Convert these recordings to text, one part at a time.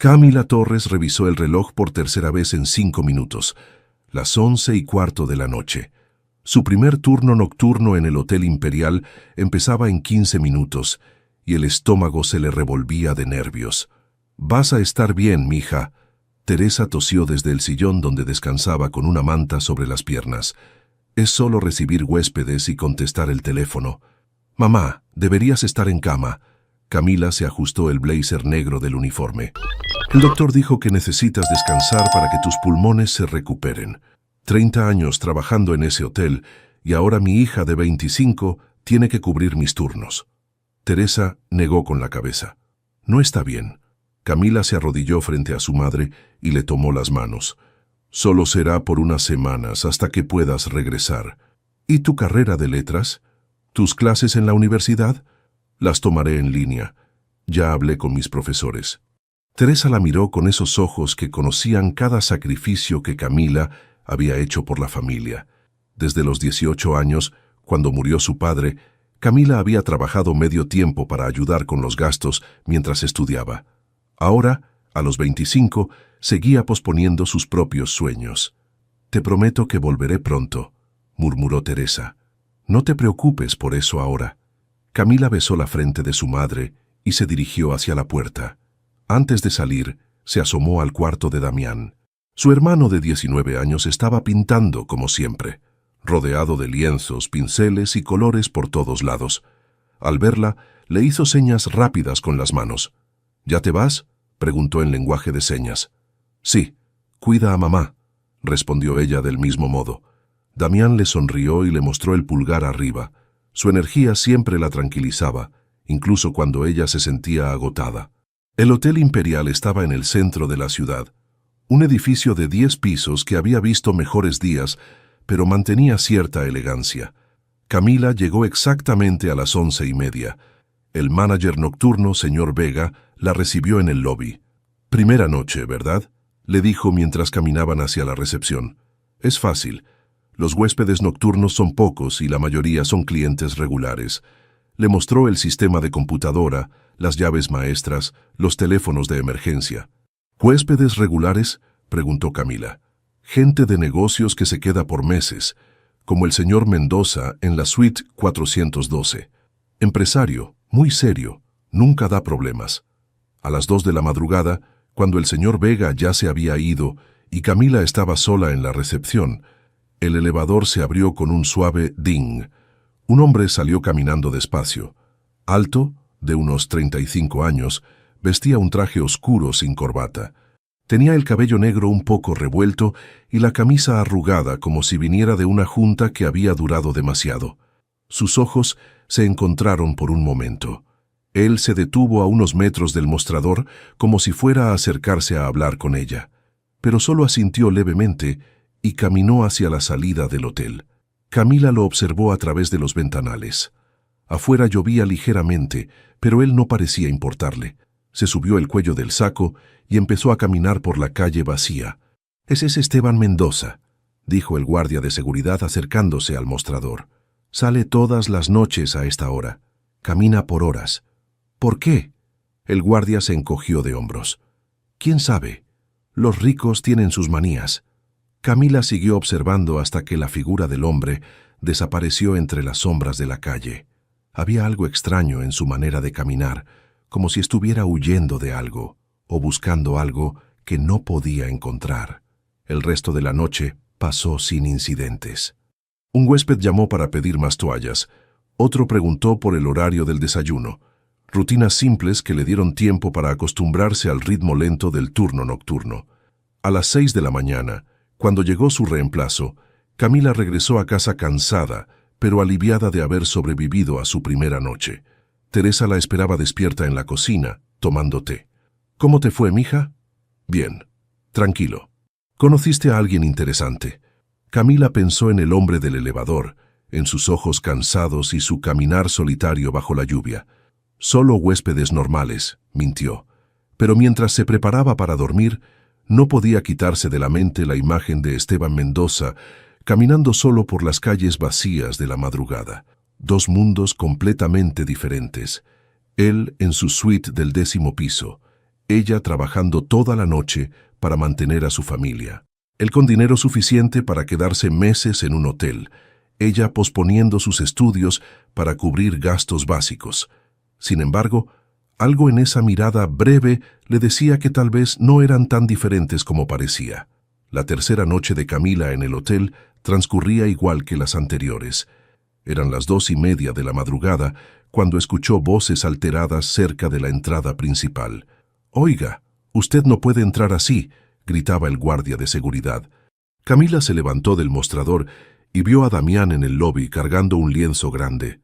Camila Torres revisó el reloj por tercera vez en 5 minutos, las 11:15 de la noche. Su primer turno nocturno en el Hotel Imperial empezaba en 15 minutos, y el estómago se le revolvía de nervios. «Vas a estar bien, mija». Teresa tosió desde el sillón donde descansaba con una manta sobre las piernas. «Es solo recibir huéspedes y contestar el teléfono». «Mamá, deberías estar en cama». Camila se ajustó el blazer negro del uniforme. «El doctor dijo que necesitas descansar para que tus pulmones se recuperen. 30 años trabajando en ese hotel y ahora mi hija de 25 tiene que cubrir mis turnos». Teresa negó con la cabeza. «No está bien». Camila se arrodilló frente a su madre y le tomó las manos. «Solo será por unas semanas hasta que puedas regresar. ¿Y tu carrera de letras? ¿Tus clases en la universidad?» «Las tomaré en línea. Ya hablé con mis profesores». Teresa la miró con esos ojos que conocían cada sacrificio que Camila había hecho por la familia. Desde los 18 años, cuando murió su padre, Camila había trabajado medio tiempo para ayudar con los gastos mientras estudiaba. Ahora, a los 25, seguía posponiendo sus propios sueños. «Te prometo que volveré pronto», murmuró Teresa. «No te preocupes por eso ahora». Camila besó la frente de su madre y se dirigió hacia la puerta. Antes de salir, se asomó al cuarto de Damián. Su hermano de 19 años estaba pintando como siempre, rodeado de lienzos, pinceles y colores por todos lados. Al verla, le hizo señas rápidas con las manos. «¿Ya te vas?», preguntó en lenguaje de señas. «Sí, cuida a mamá», respondió ella del mismo modo. Damián le sonrió y le mostró el pulgar arriba. Su energía siempre la tranquilizaba, incluso cuando ella se sentía agotada. El Hotel Imperial estaba en el centro de la ciudad, un edificio de 10 pisos que había visto mejores días, pero mantenía cierta elegancia. Camila llegó exactamente a las 11:30. El manager nocturno, señor Vega, la recibió en el lobby. «Primera noche, ¿verdad?», le dijo mientras caminaban hacia la recepción. «Es fácil. Los huéspedes nocturnos son pocos y la mayoría son clientes regulares». Le mostró el sistema de computadora, las llaves maestras, los teléfonos de emergencia. «¿Huéspedes regulares?», preguntó Camila. «Gente de negocios que se queda por meses, como el señor Mendoza en la suite 412. Empresario, muy serio, nunca da problemas». A las 2 de la madrugada, cuando el señor Vega ya se había ido y Camila estaba sola en la recepción, el elevador se abrió con un suave ding. Un hombre salió caminando despacio. Alto, de unos 35 años, vestía un traje oscuro sin corbata. Tenía el cabello negro un poco revuelto y la camisa arrugada como si viniera de una junta que había durado demasiado. Sus ojos se encontraron por un momento. Él se detuvo a unos metros del mostrador como si fuera a acercarse a hablar con ella, pero solo asintió levemente y caminó hacia la salida del hotel. Camila lo observó a través de los ventanales. Afuera llovía ligeramente, pero él no parecía importarle. Se subió el cuello del saco y empezó a caminar por la calle vacía. «Ese es Esteban Mendoza», dijo el guardia de seguridad acercándose al mostrador. «Sale todas las noches a esta hora. Camina por horas». «¿Por qué?». El guardia se encogió de hombros. «¿Quién sabe? Los ricos tienen sus manías». Camila siguió observando hasta que la figura del hombre desapareció entre las sombras de la calle. Había algo extraño en su manera de caminar, como si estuviera huyendo de algo o buscando algo que no podía encontrar. El resto de la noche pasó sin incidentes. Un huésped llamó para pedir más toallas. Otro preguntó por el horario del desayuno. Rutinas simples que le dieron tiempo para acostumbrarse al ritmo lento del turno nocturno. A las 6 de la mañana, cuando llegó su reemplazo, Camila regresó a casa cansada, pero aliviada de haber sobrevivido a su primera noche. Teresa la esperaba despierta en la cocina, tomando té. «¿Cómo te fue, mija?» «Bien. Tranquilo. Conociste a alguien interesante». Camila pensó en el hombre del elevador, en sus ojos cansados y su caminar solitario bajo la lluvia. «Solo huéspedes normales», mintió. Pero mientras se preparaba para dormir, no podía quitarse de la mente la imagen de Esteban Mendoza caminando solo por las calles vacías de la madrugada. 2 mundos completamente diferentes. Él en su suite del 10º piso, ella trabajando toda la noche para mantener a su familia. Él con dinero suficiente para quedarse meses en un hotel, ella posponiendo sus estudios para cubrir gastos básicos. Sin embargo, algo en esa mirada breve le decía que tal vez no eran tan diferentes como parecía. La tercera noche de Camila en el hotel transcurría igual que las anteriores. Eran las 2:30 de la madrugada cuando escuchó voces alteradas cerca de la entrada principal. «Oiga, usted no puede entrar así», gritaba el guardia de seguridad. Camila se levantó del mostrador y vio a Damián en el lobby cargando un lienzo grande.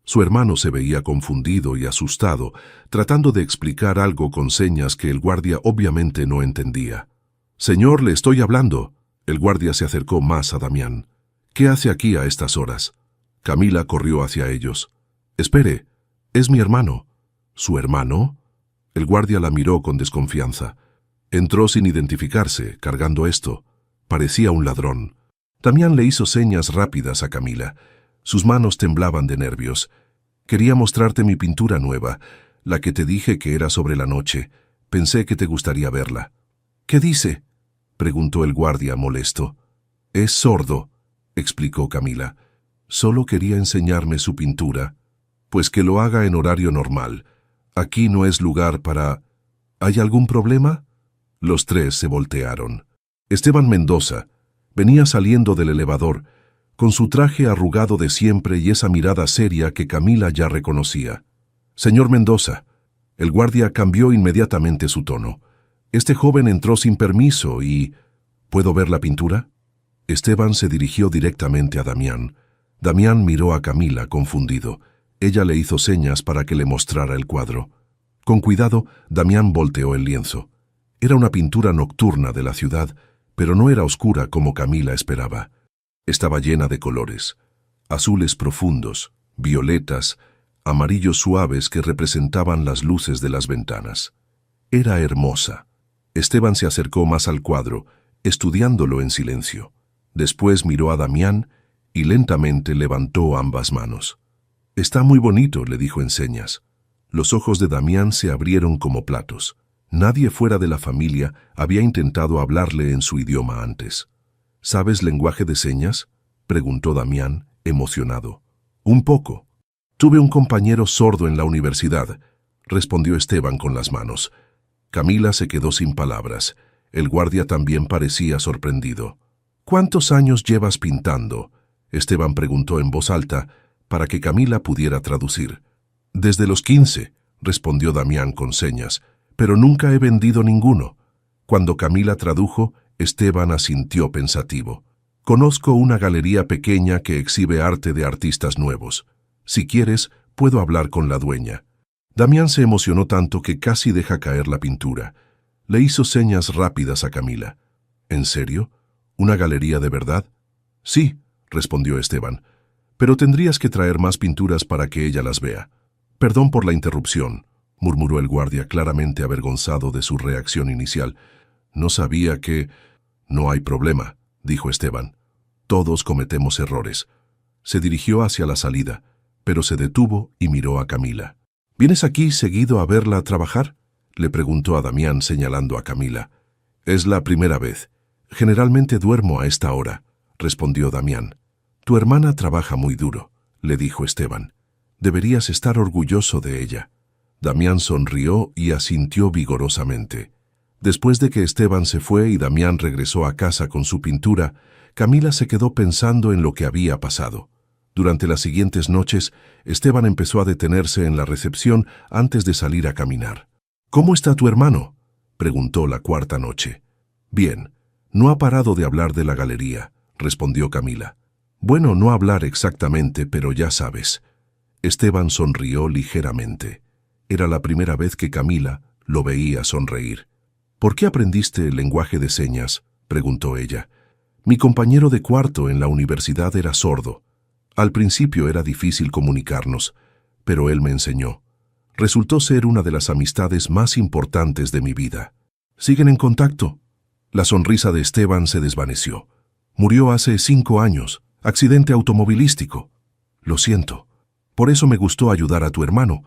Su hermano se veía confundido y asustado, tratando de explicar algo con señas que el guardia obviamente no entendía. «Señor, le estoy hablando». El guardia se acercó más a Damián. «¿Qué hace aquí a estas horas?» Camila corrió hacia ellos. «Espere, es mi hermano». «¿Su hermano?» El guardia la miró con desconfianza. Entró sin identificarse, cargando esto. Parecía un ladrón. Damián le hizo señas rápidas a Camila. Sus manos temblaban de nervios. «Quería mostrarte mi pintura nueva, la que te dije que era sobre la noche. Pensé que te gustaría verla». «¿Qué dice?», preguntó el guardia molesto. «Es sordo», explicó Camila. «Solo quería enseñarme su pintura». «Pues que lo haga en horario normal. Aquí no es lugar para...» «¿Hay algún problema?». Los tres se voltearon. Esteban Mendoza venía saliendo del elevador, con su traje arrugado de siempre y esa mirada seria que Camila ya reconocía. «Señor Mendoza». El guardia cambió inmediatamente su tono. «Este joven entró sin permiso y... ¿Puedo ver la pintura?». Esteban se dirigió directamente a Damián. Damián miró a Camila, confundido. Ella le hizo señas para que le mostrara el cuadro. Con cuidado, Damián volteó el lienzo. Era una pintura nocturna de la ciudad, pero no era oscura como Camila esperaba. Estaba llena de colores. Azules profundos, violetas, amarillos suaves que representaban las luces de las ventanas. Era hermosa. Esteban se acercó más al cuadro, estudiándolo en silencio. Después miró a Damián y lentamente levantó ambas manos. «Está muy bonito», le dijo en señas. Los ojos de Damián se abrieron como platos. Nadie fuera de la familia había intentado hablarle en su idioma antes. «¿Sabes lenguaje de señas?», preguntó Damián, emocionado. «Un poco. Tuve un compañero sordo en la universidad», respondió Esteban con las manos. Camila se quedó sin palabras. El guardia también parecía sorprendido. «¿Cuántos años llevas pintando?», Esteban preguntó en voz alta, para que Camila pudiera traducir. «Desde los 15», respondió Damián con señas, «pero nunca he vendido ninguno». Cuando Camila tradujo, Esteban asintió pensativo. «Conozco una galería pequeña que exhibe arte de artistas nuevos. Si quieres, puedo hablar con la dueña». Damián se emocionó tanto que casi deja caer la pintura. Le hizo señas rápidas a Camila. «¿En serio? ¿Una galería de verdad?». «Sí», respondió Esteban, «pero tendrías que traer más pinturas para que ella las vea». «Perdón por la interrupción», murmuró el guardia claramente avergonzado de su reacción inicial. «No sabía que...». «No hay problema», dijo Esteban. «Todos cometemos errores». Se dirigió hacia la salida, pero se detuvo y miró a Camila. «¿Vienes aquí seguido a verla trabajar?», le preguntó a Damián señalando a Camila. «Es la primera vez. Generalmente duermo a esta hora», respondió Damián. «Tu hermana trabaja muy duro», le dijo Esteban. «Deberías estar orgulloso de ella». Damián sonrió y asintió vigorosamente. Después de que Esteban se fue y Damián regresó a casa con su pintura, Camila se quedó pensando en lo que había pasado. Durante las siguientes noches, Esteban empezó a detenerse en la recepción antes de salir a caminar. «¿Cómo está tu hermano?», preguntó la cuarta noche. «Bien, no ha parado de hablar de la galería», respondió Camila. «Bueno, no hablar exactamente, pero ya sabes». Esteban sonrió ligeramente. Era la primera vez que Camila lo veía sonreír. «¿Por qué aprendiste el lenguaje de señas?», preguntó ella. «Mi compañero de cuarto en la universidad era sordo. Al principio era difícil comunicarnos, pero él me enseñó. Resultó ser una de las amistades más importantes de mi vida». «¿Siguen en contacto?». La sonrisa de Esteban se desvaneció. «Murió hace 5 años, accidente automovilístico». «Lo siento. Por eso me gustó ayudar a tu hermano.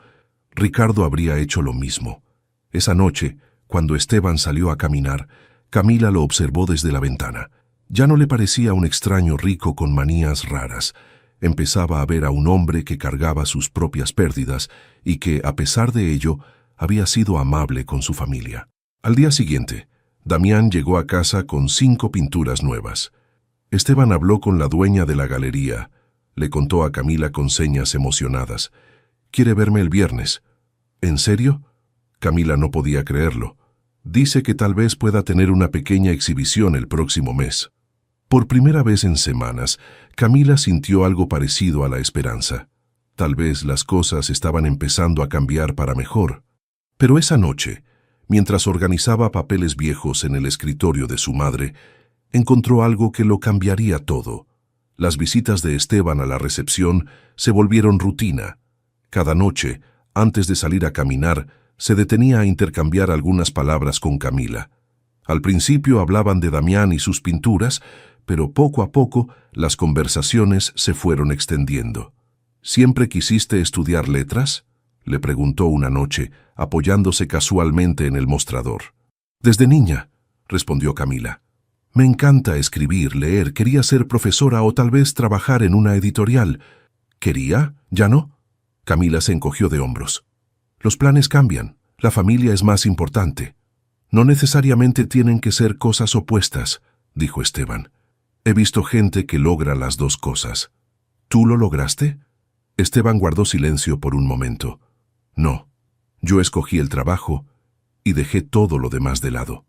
Ricardo habría hecho lo mismo». Esa noche, Cuando Esteban salió a caminar, Camila lo observó desde la ventana. Ya no le parecía un extraño rico con manías raras. Empezaba a ver a un hombre que cargaba sus propias pérdidas y que, a pesar de ello, había sido amable con su familia. Al día siguiente, Damián llegó a casa con 5 pinturas nuevas. Esteban habló con la dueña de la galería. Le contó a Camila con señas emocionadas. «¿Quiere verme el viernes?» «¿En serio?» Camila no podía creerlo. «Dice que tal vez pueda tener una pequeña exhibición el próximo mes». Por primera vez en semanas, Camila sintió algo parecido a la esperanza. Tal vez las cosas estaban empezando a cambiar para mejor. Pero esa noche, mientras organizaba papeles viejos en el escritorio de su madre, encontró algo que lo cambiaría todo. Las visitas de Esteban a la recepción se volvieron rutina. Cada noche, antes de salir a caminar, se detenía a intercambiar algunas palabras con Camila. Al principio hablaban de Damián y sus pinturas, pero poco a poco las conversaciones se fueron extendiendo. «¿Siempre quisiste estudiar letras?», le preguntó una noche, apoyándose casualmente en el mostrador. «Desde niña», respondió Camila. «Me encanta escribir, leer, quería ser profesora o tal vez trabajar en una editorial». «¿Quería? ¿Ya no?». Camila se encogió de hombros. «Los planes cambian, la familia es más importante. No necesariamente tienen que ser cosas opuestas», dijo Esteban. «He visto gente que logra las dos cosas». «¿Tú lo lograste?». Esteban guardó silencio por un momento. «No, yo escogí el trabajo y dejé todo lo demás de lado».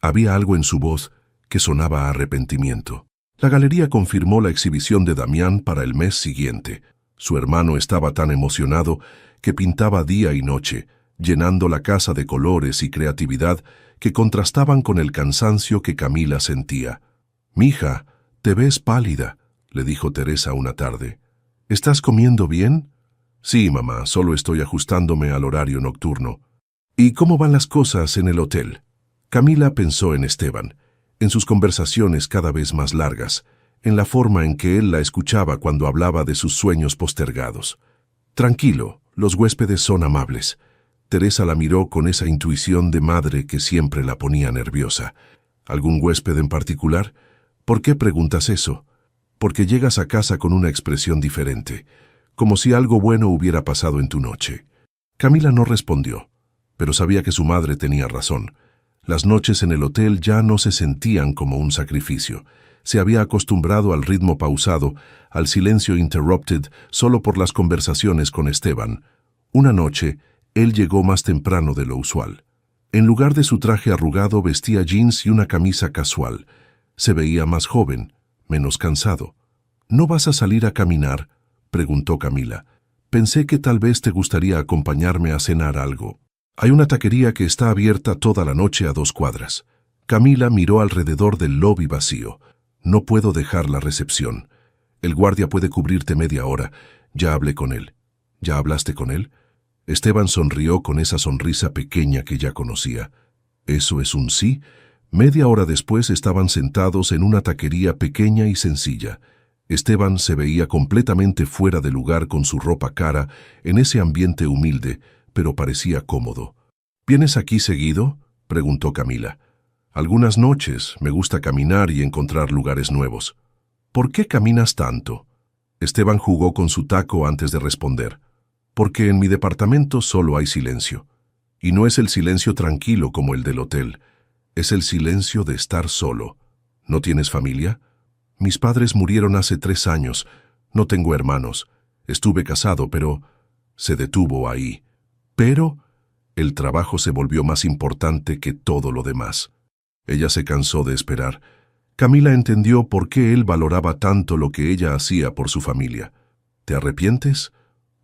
Había algo en su voz que sonaba a arrepentimiento. La galería confirmó la exhibición de Damián para el mes siguiente. Su hermano estaba tan emocionado que pintaba día y noche, llenando la casa de colores y creatividad que contrastaban con el cansancio que Camila sentía. «Mija, te ves pálida», le dijo Teresa una tarde. «¿Estás comiendo bien?». «Sí, mamá, solo estoy ajustándome al horario nocturno». «¿Y cómo van las cosas en el hotel?». Camila pensó en Esteban, en sus conversaciones cada vez más largas, en la forma en que él la escuchaba cuando hablaba de sus sueños postergados. «Tranquilo, los huéspedes son amables». Teresa la miró con esa intuición de madre que siempre la ponía nerviosa. «¿Algún huésped en particular?». «¿Por qué preguntas eso?». «Porque llegas a casa con una expresión diferente, como si algo bueno hubiera pasado en tu noche». Camila no respondió, pero sabía que su madre tenía razón. Las noches en el hotel ya no se sentían como un sacrificio. Se había acostumbrado al ritmo pausado, al silencio interrupted solo por las conversaciones con Esteban. Una noche, él llegó más temprano de lo usual. En lugar de su traje arrugado, vestía jeans y una camisa casual. Se veía más joven, menos cansado. «¿No vas a salir a caminar?», preguntó Camila. «Pensé que tal vez te gustaría acompañarme a cenar algo. Hay una taquería que está abierta toda la noche a 2 cuadras». Camila miró alrededor del lobby vacío. «No puedo dejar la recepción. El guardia puede cubrirte media hora. Ya hablé con él». «¿Ya hablaste con él?». Esteban sonrió con esa sonrisa pequeña que ya conocía. «¿Eso es un sí?». Media hora después estaban sentados en una taquería pequeña y sencilla. Esteban se veía completamente fuera de lugar con su ropa cara en ese ambiente humilde, pero parecía cómodo. «¿Vienes aquí seguido?», preguntó Camila. «Algunas noches me gusta caminar y encontrar lugares nuevos». «¿Por qué caminas tanto?». Esteban jugó con su taco antes de responder. «Porque en mi departamento solo hay silencio. Y no es el silencio tranquilo como el del hotel. Es el silencio de estar solo». «¿No tienes familia?». «Mis padres murieron hace 3 años. No tengo hermanos. Estuve casado, pero…». Se detuvo ahí. «Pero…». El trabajo se volvió más importante que todo lo demás. Ella se cansó de esperar. Camila entendió por qué él valoraba tanto lo que ella hacía por su familia. «¿Te arrepientes?».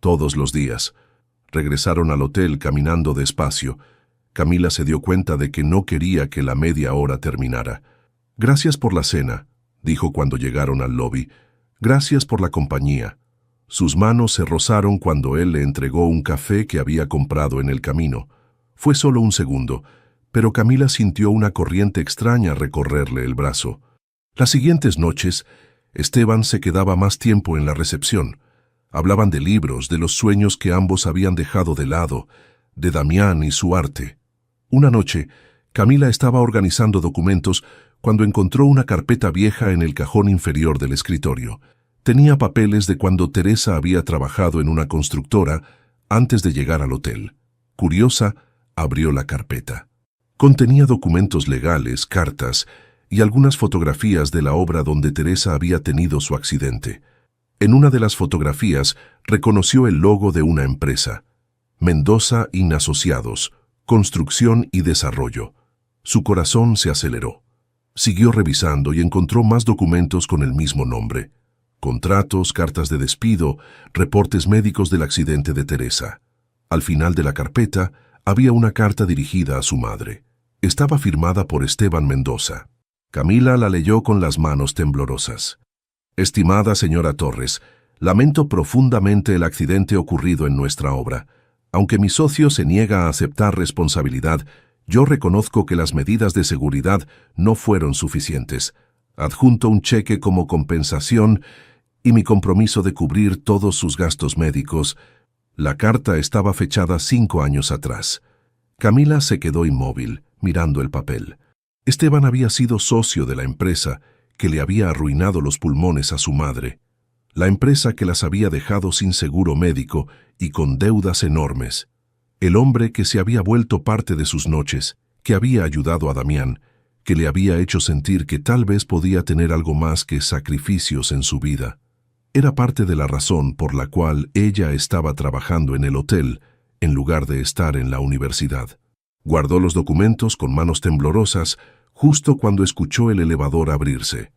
«Todos los días». Regresaron al hotel caminando despacio. Camila se dio cuenta de que no quería que la media hora terminara. «Gracias por la cena», dijo cuando llegaron al lobby. «Gracias por la compañía». Sus manos se rozaron cuando él le entregó un café que había comprado en el camino. Fue solo un segundo, pero Camila sintió una corriente extraña recorrerle el brazo. Las siguientes noches, Esteban se quedaba más tiempo en la recepción. Hablaban de libros, de los sueños que ambos habían dejado de lado, de Damián y su arte. Una noche, Camila estaba organizando documentos cuando encontró una carpeta vieja en el cajón inferior del escritorio. Tenía papeles de cuando Teresa había trabajado en una constructora antes de llegar al hotel. Curiosa, abrió la carpeta. Contenía documentos legales, cartas y algunas fotografías de la obra donde Teresa había tenido su accidente. En una de las fotografías reconoció el logo de una empresa, Mendoza Asociados, Construcción y Desarrollo. Su corazón se aceleró. Siguió revisando y encontró más documentos con el mismo nombre. Contratos, cartas de despido, reportes médicos del accidente de Teresa. Al final de la carpeta había una carta dirigida a su madre. Estaba firmada por Esteban Mendoza. Camila la leyó con las manos temblorosas. Estimada señora Torres, lamento profundamente el accidente ocurrido en nuestra obra. Aunque mi socio se niega a aceptar responsabilidad, yo reconozco que las medidas de seguridad no fueron suficientes. Adjunto un cheque como compensación y mi compromiso de cubrir todos sus gastos médicos. La carta estaba fechada 5 años atrás. Camila se quedó inmóvil, mirando el papel. Esteban había sido socio de la empresa que le había arruinado los pulmones a su madre. La empresa que las había dejado sin seguro médico y con deudas enormes. El hombre que se había vuelto parte de sus noches, que había ayudado a Damián, que le había hecho sentir que tal vez podía tener algo más que sacrificios en su vida. Era parte de la razón por la cual ella estaba trabajando en el hotel en lugar de estar en la universidad. Guardó los documentos con manos temblorosas justo cuando escuchó el elevador abrirse.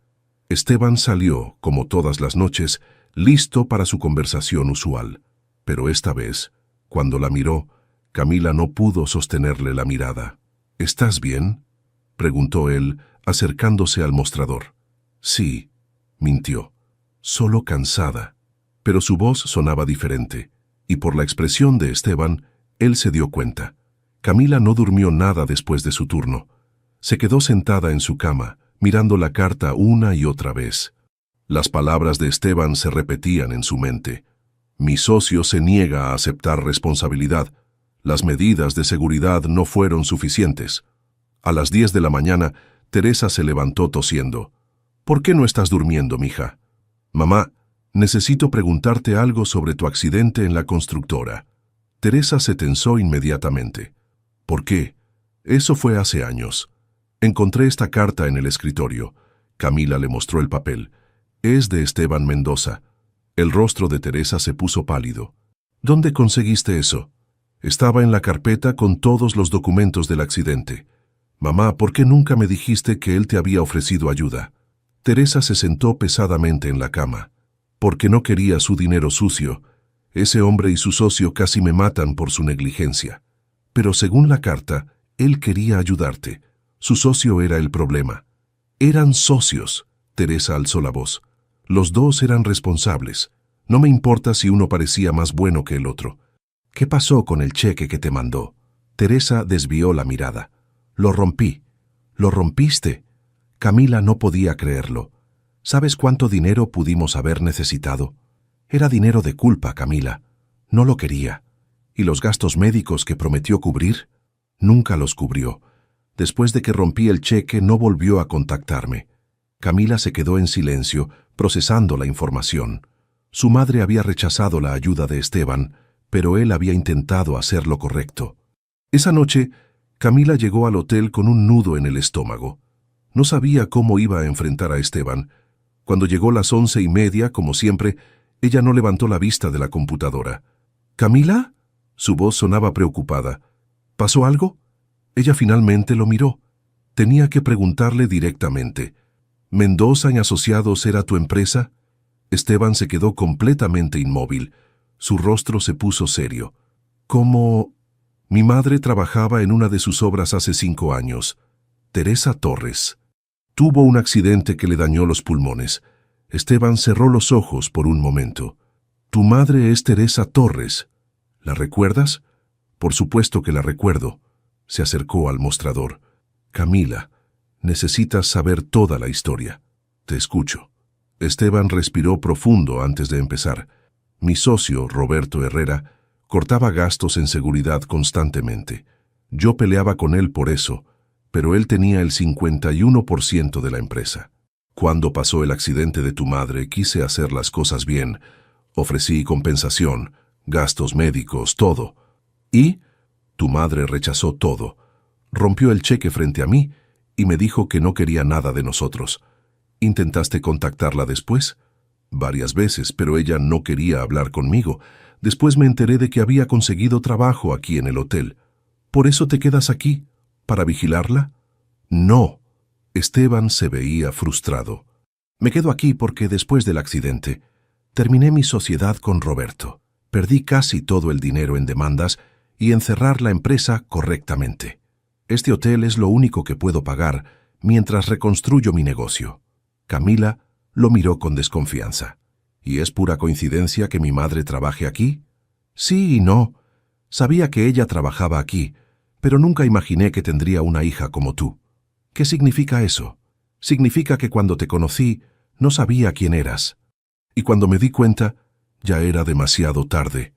Esteban salió, como todas las noches, listo para su conversación usual. Pero esta vez, cuando la miró, Camila no pudo sostenerle la mirada. ¿Estás bien?, preguntó él, acercándose al mostrador. Sí, mintió. Solo cansada. Pero su voz sonaba diferente, y por la expresión de Esteban, él se dio cuenta. Camila no durmió nada después de su turno. Se quedó sentada en su cama, mirando la carta una y otra vez. Las palabras de Esteban se repetían en su mente. Mi socio se niega a aceptar responsabilidad. Las medidas de seguridad no fueron suficientes. A las 10 de la mañana, Teresa se levantó tosiendo. ¿Por qué no estás durmiendo, mija? Mamá, necesito preguntarte algo sobre tu accidente en la constructora. Teresa se tensó inmediatamente. ¿Por qué? Eso fue hace años. Encontré esta carta en el escritorio. Camila le mostró el papel. Es de Esteban Mendoza. El rostro de Teresa se puso pálido. ¿Dónde conseguiste eso? Estaba en la carpeta con todos los documentos del accidente. Mamá, ¿por qué nunca me dijiste que él te había ofrecido ayuda? Teresa se sentó pesadamente en la cama. Porque no quería su dinero sucio. Ese hombre y su socio casi me matan por su negligencia. Pero según la carta, él quería ayudarte. Su socio era el problema. Eran socios. Teresa alzó la voz. Los dos eran responsables. No me importa si uno parecía más bueno que el otro. ¿Qué pasó con el cheque que te mandó? Teresa desvió la mirada. Lo rompí. ¿Lo rompiste? Camila no podía creerlo. ¿Sabes cuánto dinero pudimos haber necesitado? Era dinero de culpa, Camila. No lo quería. ¿Y los gastos médicos que prometió cubrir? Nunca los cubrió. Después de que rompí el cheque, no volvió a contactarme. Camila se quedó en silencio, procesando la información. Su madre había rechazado la ayuda de Esteban, pero él había intentado hacer lo correcto. Esa noche, Camila llegó al hotel con un nudo en el estómago. No sabía cómo iba a enfrentar a Esteban. Cuando llegó las 11:30, como siempre, ella no levantó la vista de la computadora. ¿Camila? Su voz sonaba preocupada. ¿Pasó algo? Ella finalmente lo miró. Tenía que preguntarle directamente. ¿Mendoza Asociados era tu empresa? Esteban se quedó completamente inmóvil. Su rostro se puso serio. ¿Cómo? Mi madre trabajaba en una de sus obras hace 5 años. Teresa Torres. Tuvo un accidente que le dañó los pulmones. Esteban cerró los ojos por un momento. Tu madre es Teresa Torres. ¿La recuerdas? Por supuesto que la recuerdo. Se acercó al mostrador. Camila, necesitas saber toda la historia. Te escucho. Esteban respiró profundo antes de empezar. Mi socio, Roberto Herrera, cortaba gastos en seguridad constantemente. Yo peleaba con él por eso, pero él tenía el 51% de la empresa. Cuando pasó el accidente de tu madre, quise hacer las cosas bien. Ofrecí compensación, gastos médicos, todo. Y tu madre rechazó todo. Rompió el cheque frente a mí y me dijo que no quería nada de nosotros. ¿Intentaste contactarla después? Varias veces, pero ella no quería hablar conmigo. Después me enteré de que había conseguido trabajo aquí en el hotel. ¿Por eso te quedas aquí? ¿Para vigilarla? No. Esteban se veía frustrado. Me quedo aquí porque después del accidente terminé mi sociedad con Roberto. Perdí casi todo el dinero en demandas y en cerrar la empresa correctamente. Este hotel es lo único que puedo pagar mientras reconstruyo mi negocio. Camila lo miró con desconfianza. ¿Y es pura coincidencia que mi madre trabaje aquí? Sí y no. Sabía que ella trabajaba aquí, pero nunca imaginé que tendría una hija como tú. ¿Qué significa eso? Significa que cuando te conocí, no sabía quién eras. Y cuando me di cuenta, ya era demasiado tarde.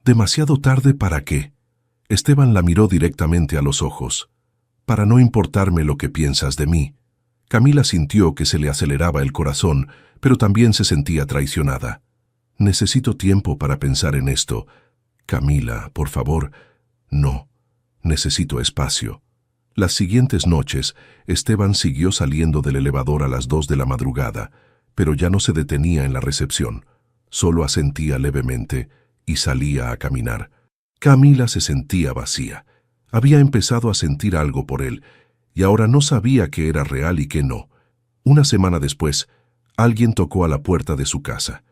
¿Demasiado tarde para qué? Esteban la miró directamente a los ojos. Para no importarme lo que piensas de mí. Camila sintió que se le aceleraba el corazón, pero también se sentía traicionada. Necesito tiempo para pensar en esto. Camila, por favor. No, necesito espacio. Las siguientes noches, Esteban siguió saliendo del elevador a las 2 de la madrugada, pero ya no se detenía en la recepción. Solo asentía levemente y salía a caminar. Camila se sentía vacía. Había empezado a sentir algo por él, y ahora no sabía qué era real y qué no. Una semana después, alguien tocó a la puerta de su casa.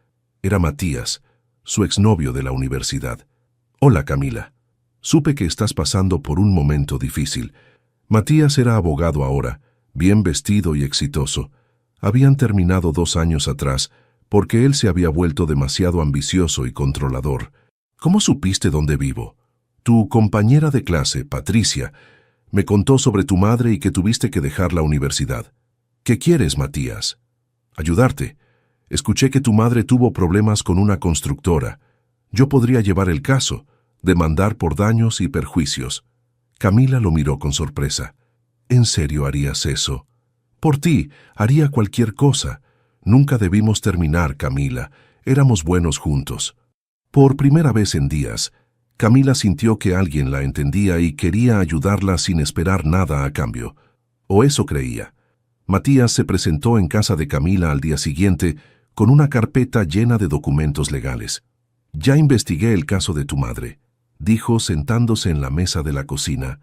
Era Matías, su exnovio de la universidad. Hola, Camila. Supe que estás pasando por un momento difícil. Matías era abogado ahora, bien vestido y exitoso. Habían terminado 2 años atrás, porque él se había vuelto demasiado ambicioso y controlador. ¿Cómo supiste dónde vivo? Tu compañera de clase, Patricia, me contó sobre tu madre y que tuviste que dejar la universidad. ¿Qué quieres, Matías? Ayudarte. Escuché que tu madre tuvo problemas con una constructora. Yo podría llevar el caso, demandar por daños y perjuicios. Camila lo miró con sorpresa. ¿En serio harías eso? Por ti, haría cualquier cosa. Nunca debimos terminar, Camila. Éramos buenos juntos. Por primera vez en días, Camila sintió que alguien la entendía y quería ayudarla sin esperar nada a cambio. O eso creía. Matías se presentó en casa de Camila al día siguiente con una carpeta llena de documentos legales. Ya investigué el caso de tu madre, dijo sentándose en la mesa de la cocina.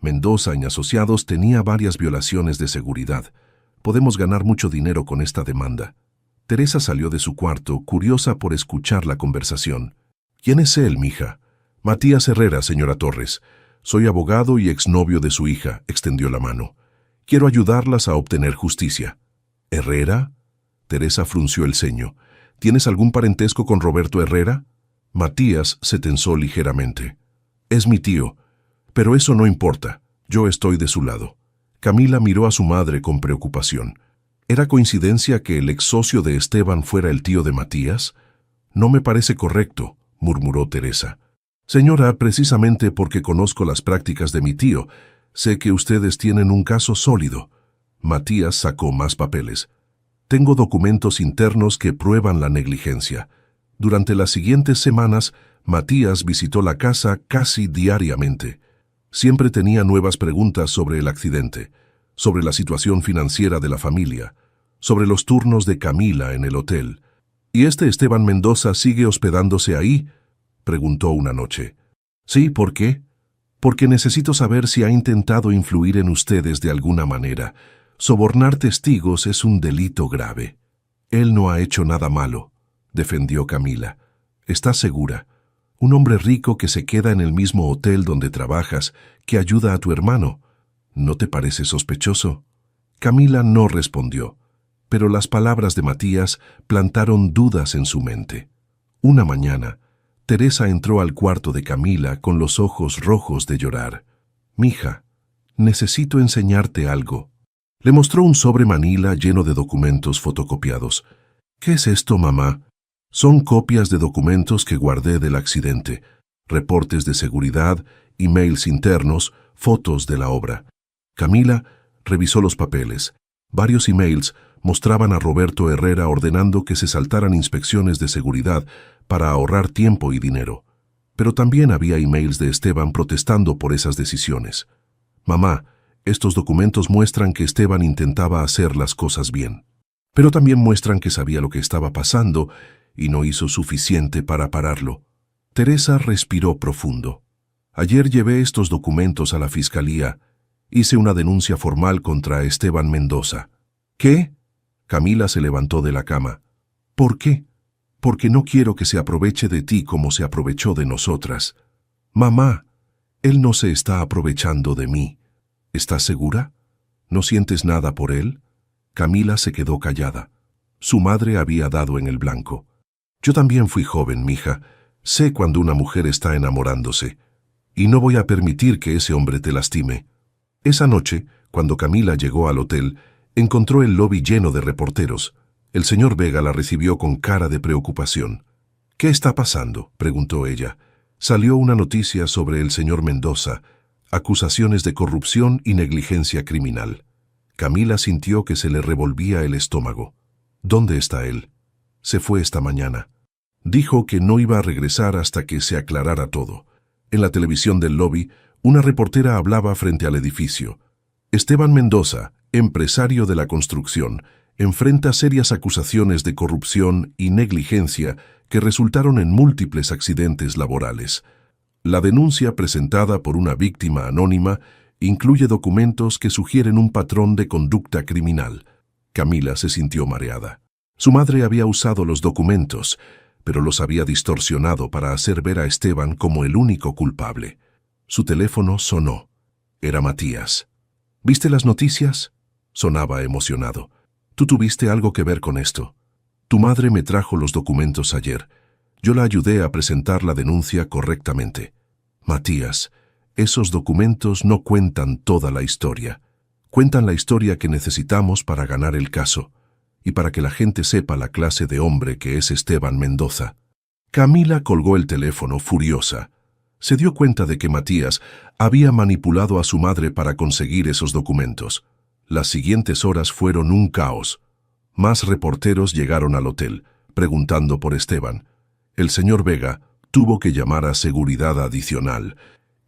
Mendoza y Asociados tenía varias violaciones de seguridad. Podemos ganar mucho dinero con esta demanda. Teresa salió de su cuarto, curiosa por escuchar la conversación. ¿Quién es él, mija? Matías Herrera, señora Torres. Soy abogado y exnovio de su hija, extendió la mano. Quiero ayudarlas a obtener justicia. ¿Herrera? Teresa frunció el ceño. ¿Tienes algún parentesco con Roberto Herrera? Matías se tensó ligeramente. Es mi tío, pero eso no importa. Yo estoy de su lado. Camila miró a su madre con preocupación. ¿Era coincidencia que el ex socio de Esteban fuera el tío de Matías? No me parece correcto, murmuró Teresa. Señora, precisamente porque conozco las prácticas de mi tío, sé que ustedes tienen un caso sólido. Matías sacó más papeles. Tengo documentos internos que prueban la negligencia. Durante las siguientes semanas, Matías visitó la casa casi diariamente. Siempre tenía nuevas preguntas sobre el accidente, sobre la situación financiera de la familia, sobre los turnos de Camila en el hotel. ¿Y este Esteban Mendoza sigue hospedándose ahí?, preguntó una noche. Sí, ¿por qué? Porque necesito saber si ha intentado influir en ustedes de alguna manera. Sobornar testigos es un delito grave. Él no ha hecho nada malo, defendió Camila. ¿Estás segura? Un hombre rico que se queda en el mismo hotel donde trabajas, que ayuda a tu hermano. ¿No te parece sospechoso? Camila no respondió, pero las palabras de Matías plantaron dudas en su mente. Una mañana, Teresa entró al cuarto de Camila con los ojos rojos de llorar. «Mija, necesito enseñarte algo». Le mostró un sobre manila lleno de documentos fotocopiados. «¿Qué es esto, mamá?» «Son copias de documentos que guardé del accidente, reportes de seguridad, emails internos, fotos de la obra. Camila revisó los papeles. Varios emails mostraban a Roberto Herrera ordenando que se saltaran inspecciones de seguridad para ahorrar tiempo y dinero. Pero también había emails de Esteban protestando por esas decisiones. Mamá, estos documentos muestran que Esteban intentaba hacer las cosas bien. Pero también muestran que sabía lo que estaba pasando y no hizo suficiente para pararlo. Teresa respiró profundo. Ayer llevé estos documentos a la fiscalía. Hice una denuncia formal contra Esteban Mendoza. ¿Qué? Camila se levantó de la cama. ¿Por qué? Porque no quiero que se aproveche de ti como se aprovechó de nosotras. Mamá, él no se está aprovechando de mí. ¿Estás segura? ¿No sientes nada por él? Camila se quedó callada. Su madre había dado en el blanco. Yo también fui joven, mija. Sé cuando una mujer está enamorándose. Y no voy a permitir que ese hombre te lastime. Esa noche, cuando Camila llegó al hotel, encontró el lobby lleno de reporteros. El señor Vega la recibió con cara de preocupación. ¿Qué está pasando?, preguntó ella. Salió una noticia sobre el señor Mendoza, acusaciones de corrupción y negligencia criminal. Camila sintió que se le revolvía el estómago. ¿Dónde está él? Se fue esta mañana. Dijo que no iba a regresar hasta que se aclarara todo. En la televisión del lobby, una reportera hablaba frente al edificio. Esteban Mendoza, empresario de la construcción, enfrenta serias acusaciones de corrupción y negligencia que resultaron en múltiples accidentes laborales. La denuncia presentada por una víctima anónima incluye documentos que sugieren un patrón de conducta criminal. Camila se sintió mareada. Su madre había usado los documentos, pero los había distorsionado para hacer ver a Esteban como el único culpable. Su teléfono sonó. Era Matías. ¿Viste las noticias? Sonaba emocionado. ¿Tú tuviste algo que ver con esto? Tu madre me trajo los documentos ayer. Yo la ayudé a presentar la denuncia correctamente. Matías, esos documentos no cuentan toda la historia. Cuentan la historia que necesitamos para ganar el caso y para que la gente sepa la clase de hombre que es Esteban Mendoza. Camila colgó el teléfono furiosa. Se dio cuenta de que Matías había manipulado a su madre para conseguir esos documentos. Las siguientes horas fueron un caos. Más reporteros llegaron al hotel, preguntando por Esteban. El señor Vega tuvo que llamar a seguridad adicional.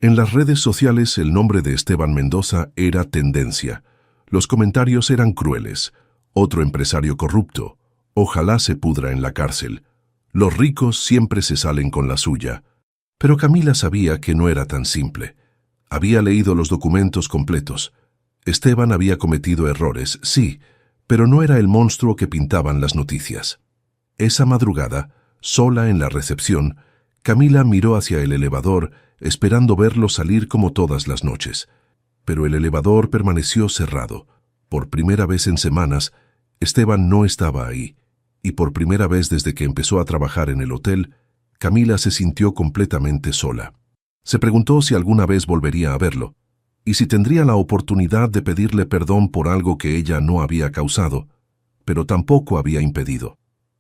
En las redes sociales el nombre de Esteban Mendoza era tendencia. Los comentarios eran crueles. Otro empresario corrupto. Ojalá se pudra en la cárcel. Los ricos siempre se salen con la suya. Pero Camila sabía que no era tan simple. Había leído los documentos completos. Esteban había cometido errores, sí, pero no era el monstruo que pintaban las noticias. Esa madrugada, sola en la recepción, Camila miró hacia el elevador, esperando verlo salir como todas las noches. Pero el elevador permaneció cerrado. Por primera vez en semanas, Esteban no estaba ahí, y por primera vez desde que empezó a trabajar en el hotel, Camila se sintió completamente sola. Se preguntó si alguna vez volvería a verlo, y si tendría la oportunidad de pedirle perdón por algo que ella no había causado, pero tampoco había impedido.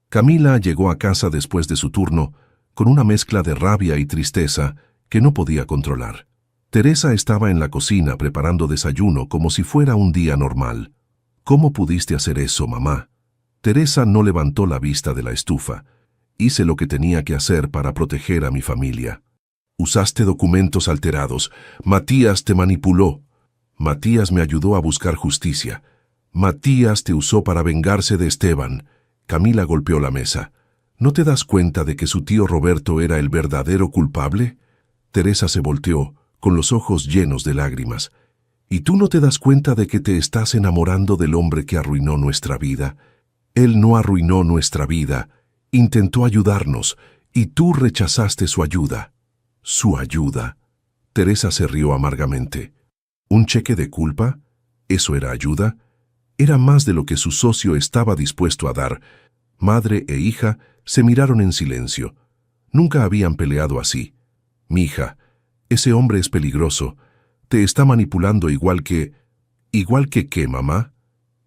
Camila llegó a casa después de su turno, con una mezcla de rabia y tristeza que no podía controlar. Teresa estaba en la cocina preparando desayuno como si fuera un día normal. ¿Cómo pudiste hacer eso, mamá? Teresa no levantó la vista de la estufa. Hice lo que tenía que hacer para proteger a mi familia. Usaste documentos alterados. Matías te manipuló. Matías me ayudó a buscar justicia. Matías te usó para vengarse de Esteban. Camila golpeó la mesa. ¿No te das cuenta de que su tío Roberto era el verdadero culpable? Teresa se volteó, con los ojos llenos de lágrimas. ¿Y tú no te das cuenta de que te estás enamorando del hombre que arruinó nuestra vida? Él no arruinó nuestra vida. Intentó ayudarnos, y tú rechazaste su ayuda. ¿Su ayuda? Teresa se rió amargamente. ¿Un cheque de culpa? ¿Eso era ayuda? Era más de lo que su socio estaba dispuesto a dar. Madre e hija se miraron en silencio. Nunca habían peleado así. Mija, ese hombre es peligroso. Te está manipulando igual que... ¿Igual que qué, mamá?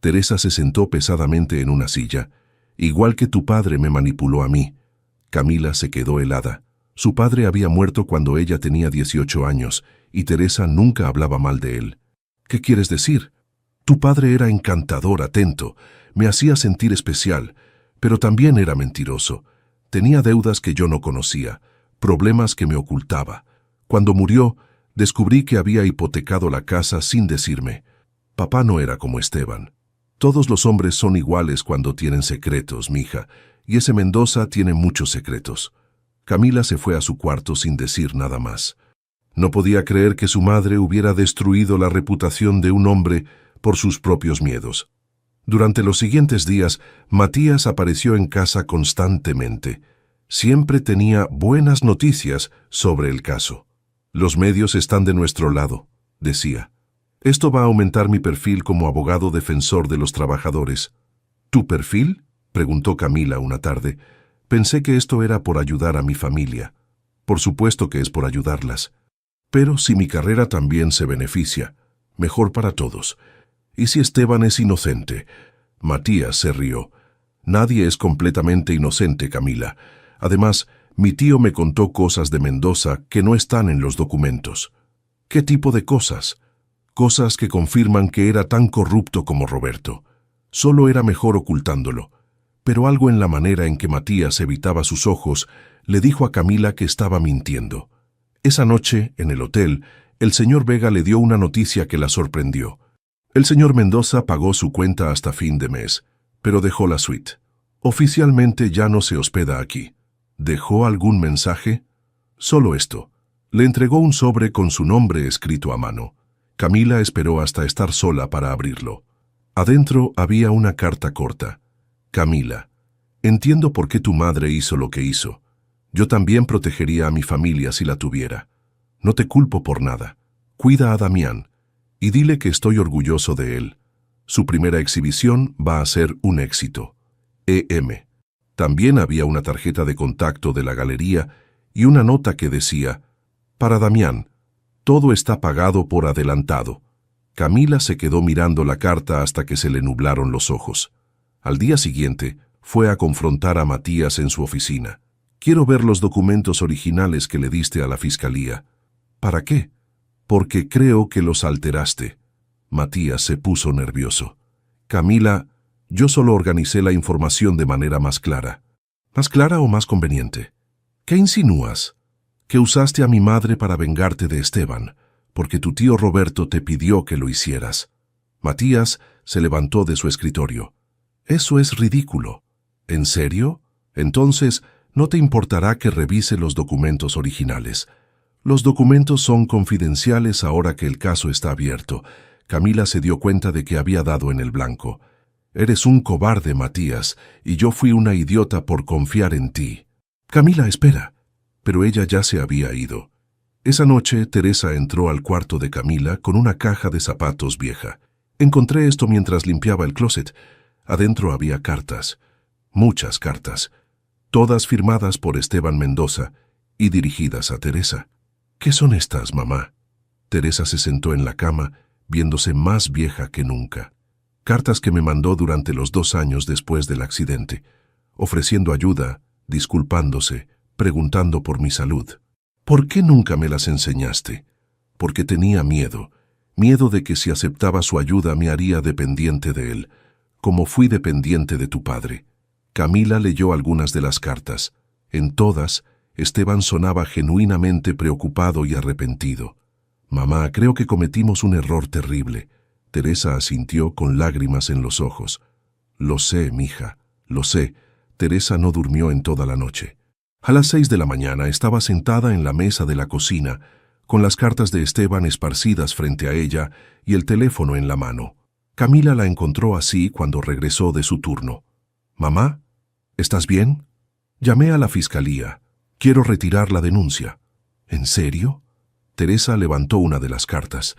Teresa se sentó pesadamente en una silla. Igual que tu padre me manipuló a mí. Camila se quedó helada. Su padre había muerto cuando ella tenía 18 años, y Teresa nunca hablaba mal de él. ¿Qué quieres decir? Tu padre era encantador, atento, me hacía sentir especial, pero también era mentiroso. Tenía deudas que yo no conocía, problemas que me ocultaba. Cuando murió, descubrí que había hipotecado la casa sin decirme. Papá no era como Esteban. Todos los hombres son iguales cuando tienen secretos, mija, y ese Mendoza tiene muchos secretos. Camila se fue a su cuarto sin decir nada más. No podía creer que su madre hubiera destruido la reputación de un hombre por sus propios miedos. Durante los siguientes días, Matías apareció en casa constantemente. Siempre tenía buenas noticias sobre el caso. Los medios están de nuestro lado, decía. Esto va a aumentar mi perfil como abogado defensor de los trabajadores. ¿Tu perfil?, preguntó Camila una tarde. Pensé que esto era por ayudar a mi familia. Por supuesto que es por ayudarlas. Pero si mi carrera también se beneficia, mejor para todos. ¿Y si Esteban es inocente? Matías se rió. Nadie es completamente inocente, Camila. Además, mi tío me contó cosas de Mendoza que no están en los documentos. ¿Qué tipo de cosas? Cosas que confirman que era tan corrupto como Roberto. Solo era mejor ocultándolo. Pero algo en la manera en que Matías evitaba sus ojos le dijo a Camila que estaba mintiendo. Esa noche, en el hotel, el señor Vega le dio una noticia que la sorprendió. El señor Mendoza pagó su cuenta hasta fin de mes, pero dejó la suite. Oficialmente ya no se hospeda aquí. ¿Dejó algún mensaje? Solo esto. Le entregó un sobre con su nombre escrito a mano. Camila esperó hasta estar sola para abrirlo. Adentro había una carta corta. Camila, entiendo por qué tu madre hizo lo que hizo. Yo también protegería a mi familia si la tuviera. No te culpo por nada. Cuida a Damián y dile que estoy orgulloso de él. Su primera exhibición va a ser un éxito. E.M. También había una tarjeta de contacto de la galería y una nota que decía: para Damián, todo está pagado por adelantado. Camila se quedó mirando la carta hasta que se le nublaron los ojos. Al día siguiente, fue a confrontar a Matías en su oficina. Quiero ver los documentos originales que le diste a la fiscalía. ¿Para qué? Porque creo que los alteraste. Matías se puso nervioso. Camila, yo solo organicé la información de manera más clara. ¿Más clara o más conveniente? ¿Qué insinúas? Que usaste a mi madre para vengarte de Esteban, porque tu tío Roberto te pidió que lo hicieras. Matías se levantó de su escritorio. Eso es ridículo. ¿En serio? Entonces, no te importará que revise los documentos originales. Los documentos son confidenciales ahora que el caso está abierto. Camila se dio cuenta de que había dado en el blanco. Eres un cobarde, Matías, y yo fui una idiota por confiar en ti. Camila, espera. Pero ella ya se había ido. Esa noche, Teresa entró al cuarto de Camila con una caja de zapatos vieja. Encontré esto mientras limpiaba el closet. Adentro había cartas. Muchas cartas. Todas firmadas por Esteban Mendoza y dirigidas a Teresa. ¿Qué son estas, mamá? Teresa se sentó en la cama, viéndose más vieja que nunca. Cartas que me mandó durante los 2 años después del accidente, ofreciendo ayuda, disculpándose, preguntando por mi salud. ¿Por qué nunca me las enseñaste? Porque tenía miedo. Miedo de que si aceptaba su ayuda me haría dependiente de él, como fui dependiente de tu padre. Camila leyó algunas de las cartas. En todas, Esteban sonaba genuinamente preocupado y arrepentido. Mamá, creo que cometimos un error terrible. Teresa asintió con lágrimas en los ojos. Lo sé, mija, lo sé. Teresa no durmió en toda la noche. A las 6 de la mañana estaba sentada en la mesa de la cocina, con las cartas de Esteban esparcidas frente a ella y el teléfono en la mano. Camila la encontró así cuando regresó de su turno. «Mamá, ¿estás bien?» Llamé a la fiscalía. Quiero retirar la denuncia. ¿En serio? Teresa levantó una de las cartas.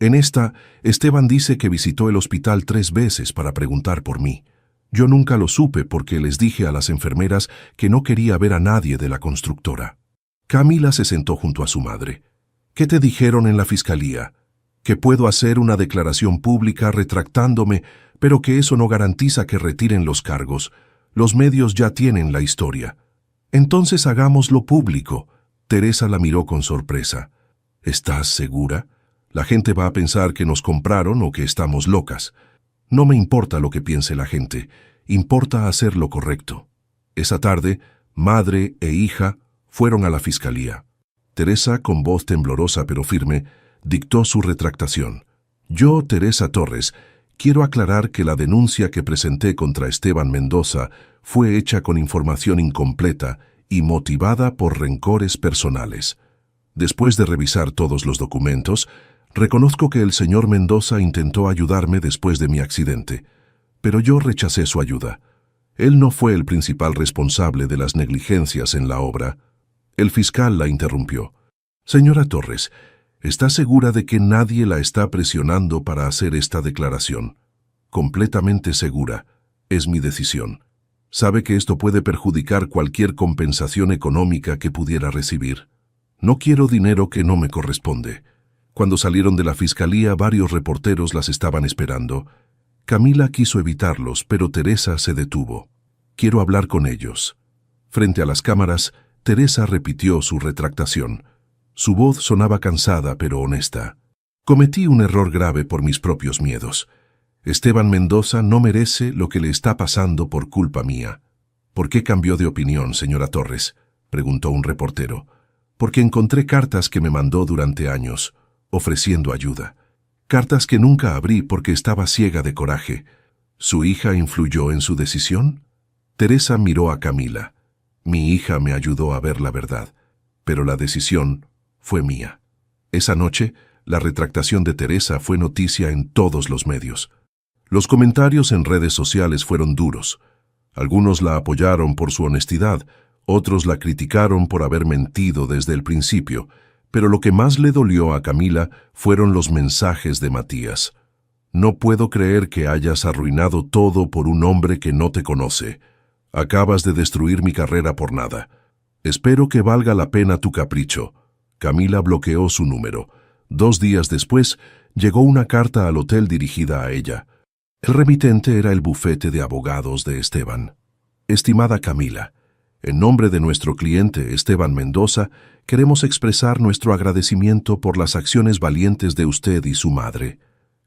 En esta, Esteban dice que visitó el hospital 3 veces para preguntar por mí. Yo nunca lo supe porque les dije a las enfermeras que no quería ver a nadie de la constructora. Camila se sentó junto a su madre. ¿Qué te dijeron en la fiscalía? Que puedo hacer una declaración pública retractándome, pero que eso no garantiza que retiren los cargos. Los medios ya tienen la historia. Entonces hagámoslo público. Teresa la miró con sorpresa. ¿Estás segura? La gente va a pensar que nos compraron o que estamos locas. No me importa lo que piense la gente, importa hacer lo correcto. Esa tarde, madre e hija fueron a la fiscalía. Teresa, con voz temblorosa pero firme, dictó su retractación. Yo, Teresa Torres, quiero aclarar que la denuncia que presenté contra Esteban Mendoza fue hecha con información incompleta y motivada por rencores personales. Después de revisar todos los documentos, reconozco que el señor Mendoza intentó ayudarme después de mi accidente, pero yo rechacé su ayuda. Él no fue el principal responsable de las negligencias en la obra. El fiscal la interrumpió. Señora Torres, ¿está segura de que nadie la está presionando para hacer esta declaración? Completamente segura. Es mi decisión. Sabe que esto puede perjudicar cualquier compensación económica que pudiera recibir. No quiero dinero que no me corresponde. Cuando salieron de la fiscalía, varios reporteros las estaban esperando. Camila quiso evitarlos, pero Teresa se detuvo. Quiero hablar con ellos. Frente a las cámaras, Teresa repitió su retractación. Su voz sonaba cansada pero honesta. Cometí un error grave por mis propios miedos. Esteban Mendoza no merece lo que le está pasando por culpa mía. ¿Por qué cambió de opinión, señora Torres?, preguntó un reportero. Porque encontré cartas que me mandó durante años, ofreciendo ayuda. Cartas que nunca abrí porque estaba ciega de coraje. ¿Su hija influyó en su decisión? Teresa miró a Camila. Mi hija me ayudó a ver la verdad, pero la decisión fue mía. Esa noche, la retractación de Teresa fue noticia en todos los medios. Los comentarios en redes sociales fueron duros. Algunos la apoyaron por su honestidad, otros la criticaron por haber mentido desde el principio, pero lo que más le dolió a Camila fueron los mensajes de Matías. No puedo creer que hayas arruinado todo por un hombre que no te conoce. Acabas de destruir mi carrera por nada. Espero que valga la pena tu capricho. Camila bloqueó su número. 2 días después, llegó una carta al hotel dirigida a ella. El remitente era el bufete de abogados de Esteban. Estimada Camila, en nombre de nuestro cliente Esteban Mendoza, queremos expresar nuestro agradecimiento por las acciones valientes de usted y su madre.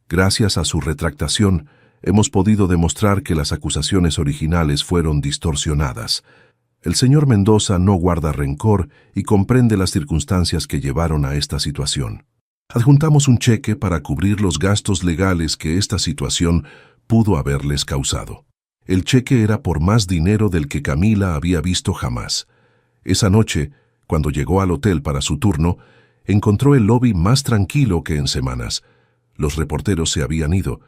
Gracias a su retractación, hemos podido demostrar que las acusaciones originales fueron distorsionadas. El señor Mendoza no guarda rencor y comprende las circunstancias que llevaron a esta situación. Adjuntamos un cheque para cubrir los gastos legales que esta situación pudo haberles causado. El cheque era por más dinero del que Camila había visto jamás. Esa noche, cuando llegó al hotel para su turno, encontró el lobby más tranquilo que en semanas. Los reporteros se habían ido.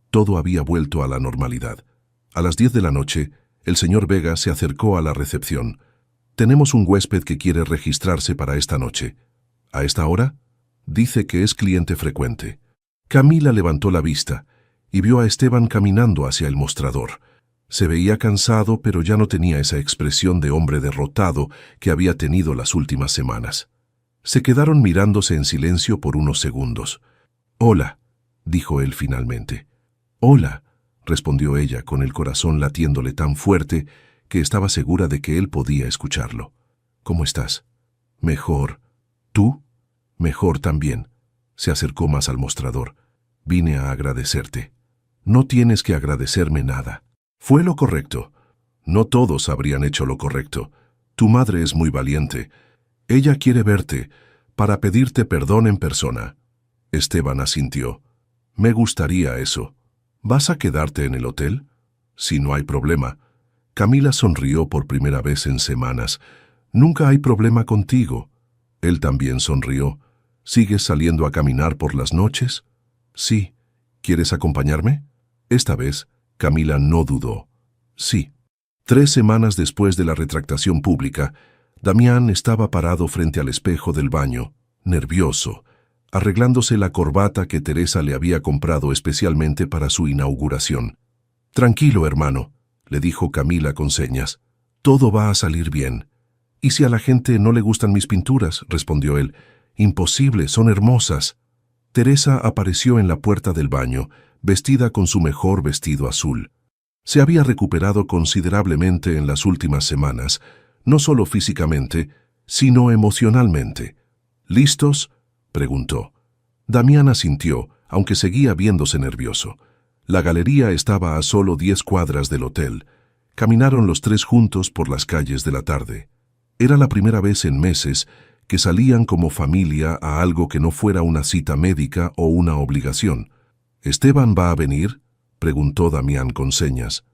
Todo había vuelto a la normalidad. A las 10 de la noche, el señor Vega se acercó a la recepción. Tenemos un huésped que quiere registrarse para esta noche. ¿A esta hora? Dice que es cliente frecuente. Camila levantó la vista y vio a Esteban caminando hacia el mostrador. Se veía cansado, pero ya no tenía esa expresión de hombre derrotado que había tenido las últimas semanas. Se quedaron mirándose en silencio por unos segundos. «Hola», dijo él finalmente. «Hola», respondió ella con el corazón latiéndole tan fuerte que estaba segura de que él podía escucharlo. «¿Cómo estás?» «Mejor. ¿Tú?» «Mejor también». Se acercó más al mostrador. «Vine a agradecerte». «No tienes que agradecerme nada. Fue lo correcto. No todos habrían hecho lo correcto. Tu madre es muy valiente. Ella quiere verte para pedirte perdón en persona». Esteban asintió. «Me gustaría eso. ¿Vas a quedarte en el hotel?» «Si no hay problema». Camila sonrió por primera vez en semanas. «Nunca hay problema contigo». Él también sonrió. «¿Sigues saliendo a caminar por las noches?» «Sí». «¿Quieres acompañarme?» Esta vez, Camila no dudó. «Sí». 3 semanas después de la retractación pública, Damián estaba parado frente al espejo del baño, nervioso, arreglándose la corbata que Teresa le había comprado especialmente para su inauguración. «Tranquilo, hermano», le dijo Camila con señas. «Todo va a salir bien». «¿Y si a la gente no le gustan mis pinturas?», respondió él. «Imposible, son hermosas». Teresa apareció en la puerta del baño, vestida con su mejor vestido azul. Se había recuperado considerablemente en las últimas semanas, no solo físicamente, sino emocionalmente. ¿Listos?, preguntó. Damián asintió, aunque seguía viéndose nervioso. La galería estaba a solo 10 cuadras del hotel. Caminaron los tres juntos por las calles de la tarde. Era la primera vez en meses que salían como familia a algo que no fuera una cita médica o una obligación. ¿Esteban va a venir?, preguntó Damián con señas.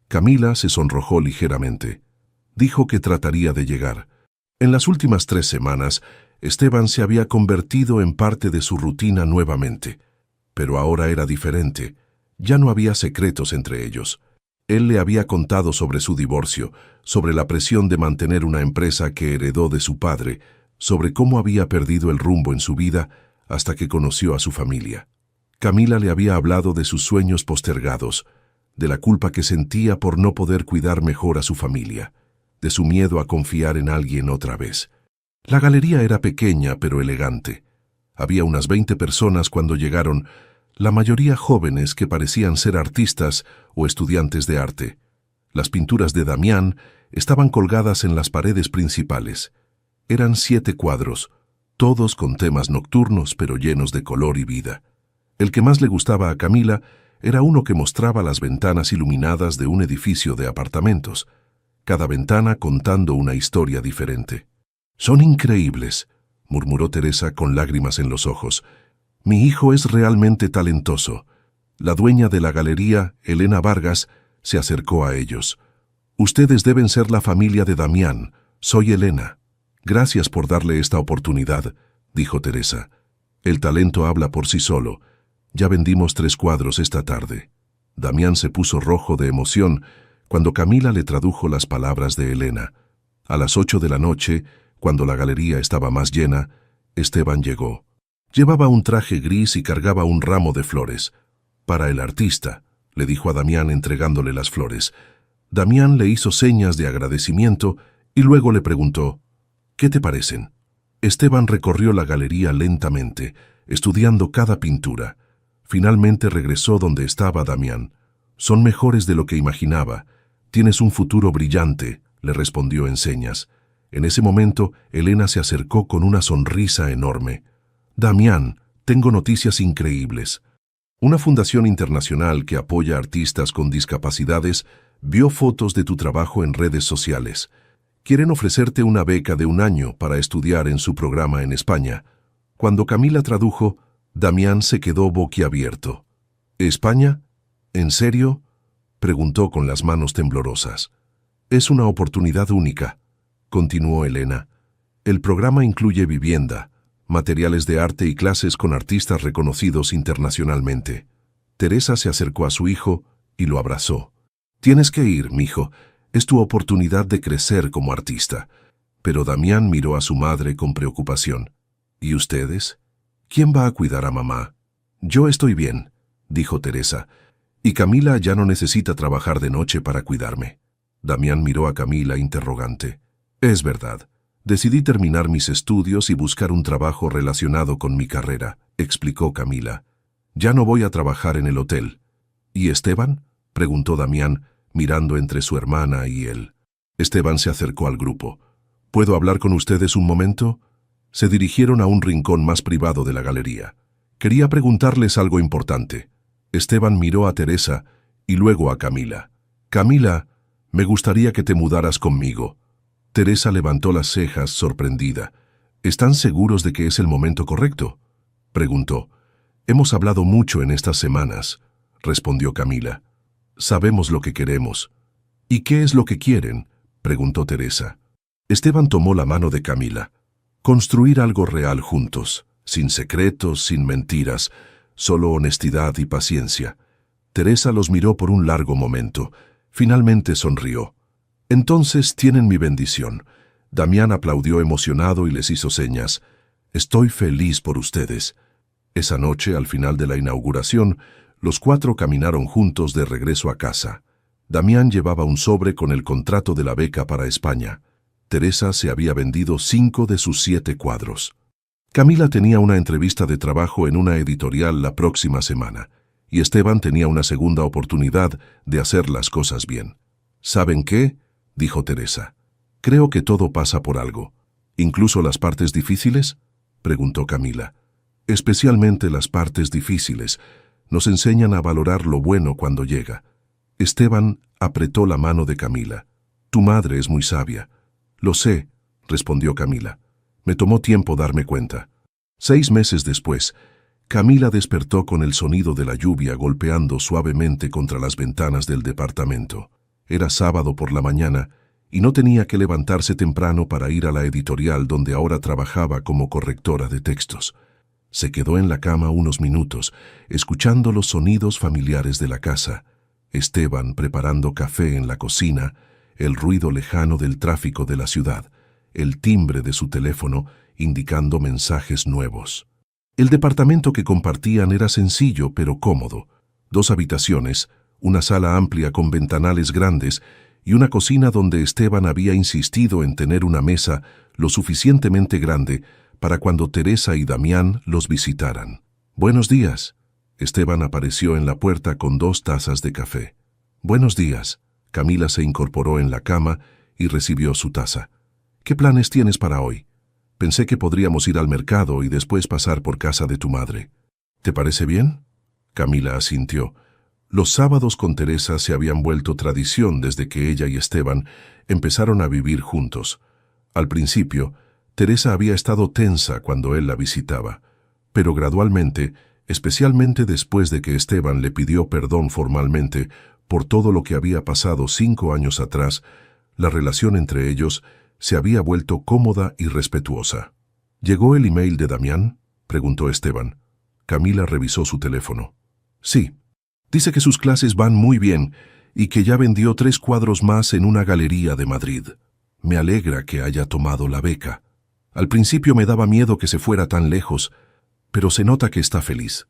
Camila se sonrojó ligeramente. Dijo que trataría de llegar. En las últimas 3 semanas, Esteban se había convertido en parte de su rutina nuevamente. Pero ahora era diferente. Ya no había secretos entre ellos. Él le había contado sobre su divorcio, sobre la presión de mantener una empresa que heredó de su padre, sobre cómo había perdido el rumbo en su vida hasta que conoció a su familia. Camila le había hablado de sus sueños postergados, de la culpa que sentía por no poder cuidar mejor a su familia, de su miedo a confiar en alguien otra vez. La galería era pequeña pero elegante. Había unas 20 personas cuando llegaron, la mayoría jóvenes que parecían ser artistas o estudiantes de arte. Las pinturas de Damián estaban colgadas en las paredes principales. Eran 7 cuadros, todos con temas nocturnos pero llenos de color y vida. El que más le gustaba a Camila era uno que mostraba las ventanas iluminadas de un edificio de apartamentos, cada ventana contando una historia diferente. «Son increíbles», murmuró Teresa con lágrimas en los ojos. «Mi hijo es realmente talentoso». La dueña de la galería, Elena Vargas, se acercó a ellos. «Ustedes deben ser la familia de Damián. Soy Elena». «Gracias por darle esta oportunidad», dijo Teresa. «El talento habla por sí solo. Ya vendimos 3 cuadros esta tarde». Damián se puso rojo de emoción cuando Camila le tradujo las palabras de Elena. A las 8 de la noche, cuando la galería estaba más llena, Esteban llegó. Llevaba un traje gris y cargaba un ramo de flores. «Para el artista», le dijo a Damián entregándole las flores. Damián le hizo señas de agradecimiento y luego le preguntó: «¿Qué te parecen?». Esteban recorrió la galería lentamente, estudiando cada pintura. Finalmente regresó donde estaba Damián. «Son mejores de lo que imaginaba. Tienes un futuro brillante», le respondió en señas. En ese momento, Elena se acercó con una sonrisa enorme. «Damián, tengo noticias increíbles». Una fundación internacional que apoya a artistas con discapacidades vio fotos de tu trabajo en redes sociales. Quieren ofrecerte una beca de 1 año para estudiar en su programa en España. Cuando Camila tradujo, Damián se quedó boquiabierto. «¿España? ¿En serio?», preguntó con las manos temblorosas. «Es una oportunidad única», continuó Elena. «El programa incluye vivienda, materiales de arte y clases con artistas reconocidos internacionalmente». Teresa se acercó a su hijo y lo abrazó. «Tienes que ir, mijo. Es tu oportunidad de crecer como artista». Pero Damián miró a su madre con preocupación. «¿Y ustedes? ¿Quién va a cuidar a mamá?». «Yo estoy bien», dijo Teresa. «Y Camila ya no necesita trabajar de noche para cuidarme». Damián miró a Camila interrogante. «Es verdad. Decidí terminar mis estudios y buscar un trabajo relacionado con mi carrera», explicó Camila. «Ya no voy a trabajar en el hotel». «¿Y Esteban?», preguntó Damián, mirando entre su hermana y él. Esteban se acercó al grupo. «¿Puedo hablar con ustedes un momento?». Se dirigieron a un rincón más privado de la galería. «Quería preguntarles algo importante». Esteban miró a Teresa y luego a Camila. «Camila, me gustaría que te mudaras conmigo». Teresa levantó las cejas sorprendida. «¿Están seguros de que es el momento correcto?», preguntó. «Hemos hablado mucho en estas semanas», respondió Camila. «Sabemos lo que queremos». «¿Y qué es lo que quieren?», preguntó Teresa. Esteban tomó la mano de Camila. «Construir algo real juntos, sin secretos, sin mentiras, solo honestidad y paciencia». Teresa los miró por un largo momento. Finalmente sonrió. «Entonces tienen mi bendición». Damián aplaudió emocionado y les hizo señas. «Estoy feliz por ustedes». Esa noche, al final de la inauguración, los 4 caminaron juntos de regreso a casa. Damián llevaba un sobre con el contrato de la beca para España. Teresa se había vendido 5 de sus 7 cuadros. Camila tenía una entrevista de trabajo en una editorial la próxima semana, y Esteban tenía una segunda oportunidad de hacer las cosas bien. «¿Saben qué?», dijo Teresa. «Creo que todo pasa por algo. ¿Incluso las partes difíciles?, preguntó Camila. Especialmente las partes difíciles. Nos enseñan a valorar lo bueno cuando llega. Esteban apretó la mano de Camila. Tu madre es muy sabia. Lo sé, respondió Camila. Me tomó tiempo darme cuenta. 6 meses después, Camila despertó con el sonido de la lluvia golpeando suavemente contra las ventanas del departamento. Era sábado por la mañana y no tenía que levantarse temprano para ir a la editorial donde ahora trabajaba como correctora de textos. Se quedó en la cama unos minutos, escuchando los sonidos familiares de la casa. Esteban preparando café en la cocina, el ruido lejano del tráfico de la ciudad, el timbre de su teléfono indicando mensajes nuevos. El departamento que compartían era sencillo pero cómodo. 2 habitaciones, una sala amplia con ventanales grandes y una cocina donde Esteban había insistido en tener una mesa lo suficientemente grande para cuando Teresa y Damián los visitaran. «Buenos días». Esteban apareció en la puerta con 2 tazas de café. «Buenos días». Camila se incorporó en la cama y recibió su taza. «¿Qué planes tienes para hoy? Pensé que podríamos ir al mercado y después pasar por casa de tu madre. ¿Te parece bien?» Camila asintió. Los sábados con Teresa se habían vuelto tradición desde que ella y Esteban empezaron a vivir juntos. Al principio, Teresa había estado tensa cuando él la visitaba, pero gradualmente, especialmente después de que Esteban le pidió perdón formalmente por todo lo que había pasado 5 años atrás, la relación entre ellos se había vuelto cómoda y respetuosa. ¿Llegó el email de Damián?, preguntó Esteban. Camila revisó su teléfono. Sí. Dice que sus clases van muy bien y que ya vendió 3 cuadros más en una galería de Madrid. Me alegra que haya tomado la beca. Al principio me daba miedo que se fuera tan lejos, pero se nota que está feliz.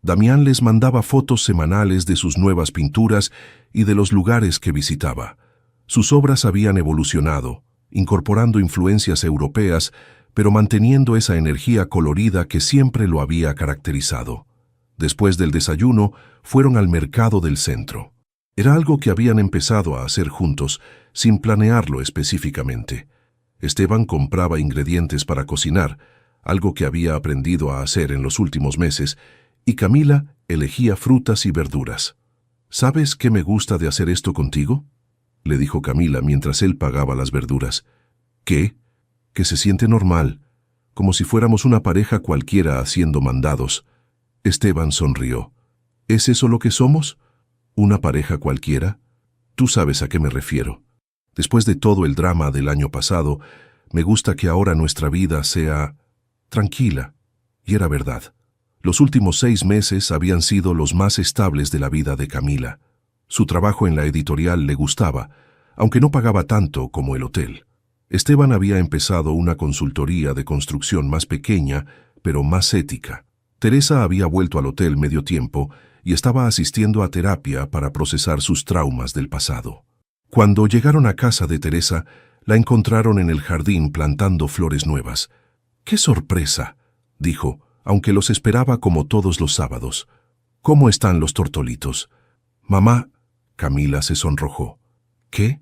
Damián les mandaba fotos semanales de sus nuevas pinturas y de los lugares que visitaba. Sus obras habían evolucionado, incorporando influencias europeas, pero manteniendo esa energía colorida que siempre lo había caracterizado. Después del desayuno, fueron al mercado del centro. Era algo que habían empezado a hacer juntos, sin planearlo específicamente. Esteban compraba ingredientes para cocinar, algo que había aprendido a hacer en los últimos meses, y Camila elegía frutas y verduras. ¿Sabes qué me gusta de hacer esto contigo?, le dijo Camila mientras él pagaba las verduras. ¿Qué? Que se siente normal, como si fuéramos una pareja cualquiera haciendo mandados. Esteban sonrió. ¿Es eso lo que somos? ¿Una pareja cualquiera? Tú sabes a qué me refiero. Después de todo el drama del año pasado, me gusta que ahora nuestra vida sea tranquila. Y era verdad. Los últimos 6 meses habían sido los más estables de la vida de Camila. Su trabajo en la editorial le gustaba, aunque no pagaba tanto como el hotel. Esteban había empezado una consultoría de construcción más pequeña, pero más ética. Teresa había vuelto al hotel medio tiempo y estaba asistiendo a terapia para procesar sus traumas del pasado. Cuando llegaron a casa de Teresa, la encontraron en el jardín plantando flores nuevas. ¡Qué sorpresa!, dijo, aunque los esperaba como todos los sábados. ¿Cómo están los tortolitos? Mamá, Camila se sonrojó. ¿Qué?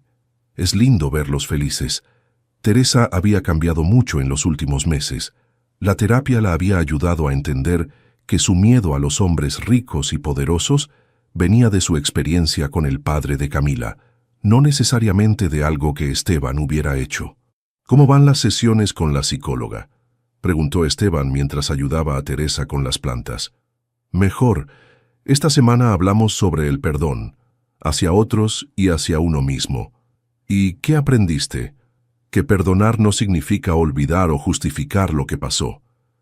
Es lindo verlos felices. Teresa había cambiado mucho en los últimos meses. La terapia la había ayudado a entender que su miedo a los hombres ricos y poderosos venía de su experiencia con el padre de Camila, no necesariamente de algo que Esteban hubiera hecho. ¿Cómo van las sesiones con la psicóloga?, preguntó Esteban mientras ayudaba a Teresa con las plantas. Mejor. Esta semana hablamos sobre el perdón, hacia otros y hacia uno mismo. ¿Y qué aprendiste? Que perdonar no significa olvidar o justificar lo que pasó.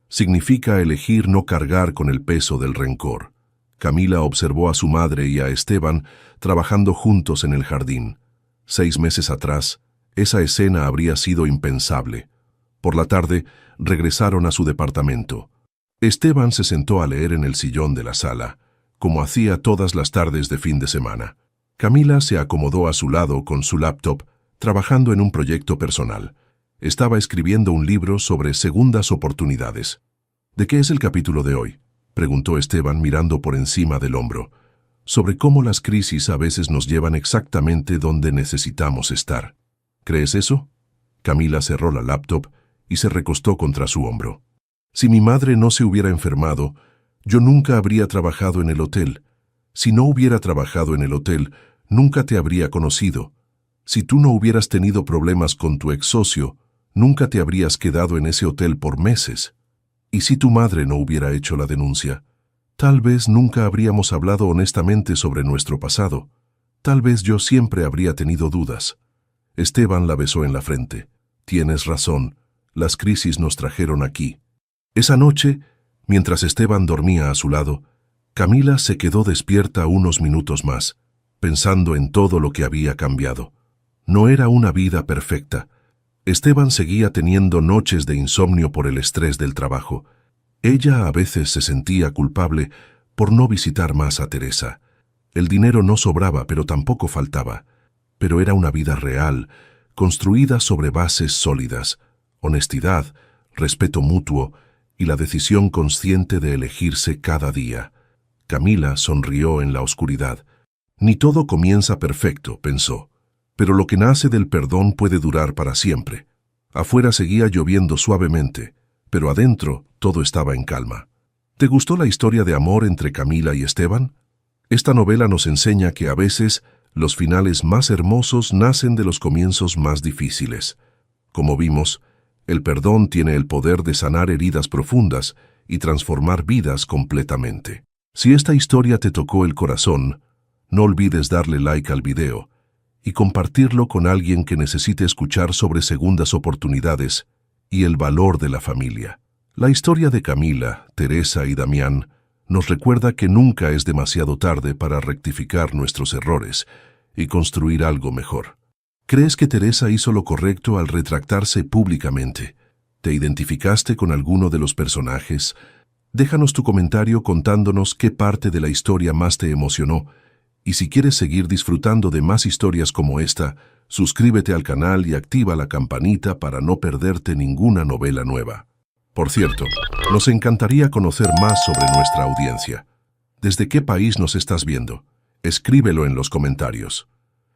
Significa elegir no cargar con el peso del rencor. Camila observó a su madre y a Esteban trabajando juntos en el jardín. 6 meses atrás, esa escena habría sido impensable. Por la tarde, regresaron a su departamento. Esteban se sentó a leer en el sillón de la sala, como hacía todas las tardes de fin de semana. Camila se acomodó a su lado con su laptop, trabajando en un proyecto personal. Estaba escribiendo un libro sobre segundas oportunidades. ¿De qué es el capítulo de hoy?, preguntó Esteban mirando por encima del hombro. Sobre cómo las crisis a veces nos llevan exactamente donde necesitamos estar. ¿Crees eso? Camila cerró la laptop y se recostó contra su hombro. Si mi madre no se hubiera enfermado, yo nunca habría trabajado en el hotel. Si no hubiera trabajado en el hotel, nunca te habría conocido. Si tú no hubieras tenido problemas con tu ex socio, nunca te habrías quedado en ese hotel por meses. Y si tu madre no hubiera hecho la denuncia, tal vez nunca habríamos hablado honestamente sobre nuestro pasado. Tal vez yo siempre habría tenido dudas. Esteban la besó en la frente. Tienes razón, las crisis nos trajeron aquí. Esa noche, mientras Esteban dormía a su lado, Camila se quedó despierta unos minutos más, pensando en todo lo que había cambiado. No era una vida perfecta. Esteban seguía teniendo noches de insomnio por el estrés del trabajo. Ella a veces se sentía culpable por no visitar más a Teresa. El dinero no sobraba, pero tampoco faltaba. Pero era una vida real, construida sobre bases sólidas, honestidad, respeto mutuo y la decisión consciente de elegirse cada día. Camila sonrió en la oscuridad. Ni todo comienza perfecto, pensó, pero lo que nace del perdón puede durar para siempre. Afuera seguía lloviendo suavemente, pero adentro todo estaba en calma. ¿Te gustó la historia de amor entre Camila y Esteban? Esta novela nos enseña que a veces los finales más hermosos nacen de los comienzos más difíciles. Como vimos, el perdón tiene el poder de sanar heridas profundas y transformar vidas completamente. Si esta historia te tocó el corazón, no olvides darle like al video y compartirlo con alguien que necesite escuchar sobre segundas oportunidades y el valor de la familia. La historia de Camila, Teresa y Damián nos recuerda que nunca es demasiado tarde para rectificar nuestros errores y construir algo mejor. ¿Crees que Teresa hizo lo correcto al retractarse públicamente? ¿Te identificaste con alguno de los personajes? Déjanos tu comentario contándonos qué parte de la historia más te emocionó. Y si quieres seguir disfrutando de más historias como esta, suscríbete al canal y activa la campanita para no perderte ninguna novela nueva. Por cierto, nos encantaría conocer más sobre nuestra audiencia. ¿Desde qué país nos estás viendo? Escríbelo en los comentarios.